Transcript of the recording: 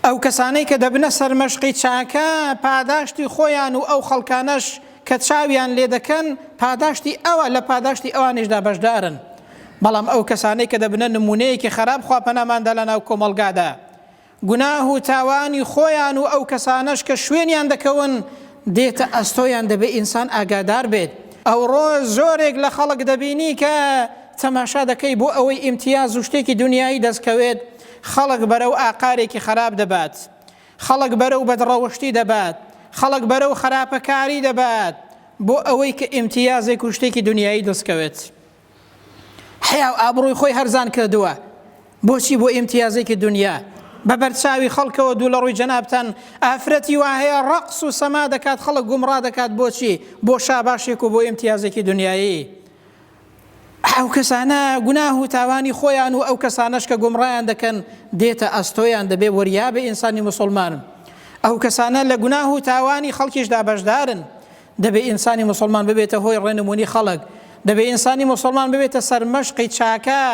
ئەو کەسانەی کە دەبنە سەرمەشقی چاکە پاداشتی خۆیان و ئەو خەڵکانەش کە چاویان لێ دەکەن پاداشتی ئەوە لە پاداشتی ئەوانیشدا بەشدارن. بەڵام ئەو کەسانەی کە دەبنە نمونەیەکی خراپ خوا پەناماندا لە ناو کۆمەڵگادا گوناه و تاوانی خۆیان و ئەو کەسانەش کە شوێنیان دەکەون دێتە ئەستۆیان دەبێت ئینسان ئاگادار بێت. ئەو ڕۆژ زۆرێک لە خەڵک دەبینی کە تەماشا دەکەی بۆ ئەوەی ئیمتیاز و شتێکی دنیایی دەستکەوێت، خەڵک بەرەو ئاقارێکی خراپ دەبات، خەڵک بەرەو بەدڕەوشتی دەبات، خەڵک بەرەو خراپەکاری دەبات بۆ ئەوەی کە ئیمتیازێک و شتێکی دنیایی دەستکەوێت. حیا و ئابڕووی خۆی هەرزان کردووە بۆچی؟ بۆ ئیمتیازێکی دنیا بە بەرچاوی خەڵکەوە دوو لە ڕووی جەنابتان ئافرەتی وهەیە ڕەقس و سەما دەکات، خەڵک گومڕا دەکات. بۆچی؟ بۆ شاباشێک و بۆ ئیمتیازێکی دنیایی. ئەو کەسانە گوناه و تاوانی خۆیان و ئەو کەسانەش کە گومڕایان دەکەن دێتە ئەستۆیان دەبێ وەریابێ ئینسانی موسڵمان. ئەو کەسانە لە گوناه و تاوانی خەڵکیشدا بەشدارن. دەبێ ئینسانی موسڵمان ببێتە هۆی ڕێنمونی خەڵک، دەبێ ئینسانی موسڵمان ببێتە سەرمەشقی چاکە.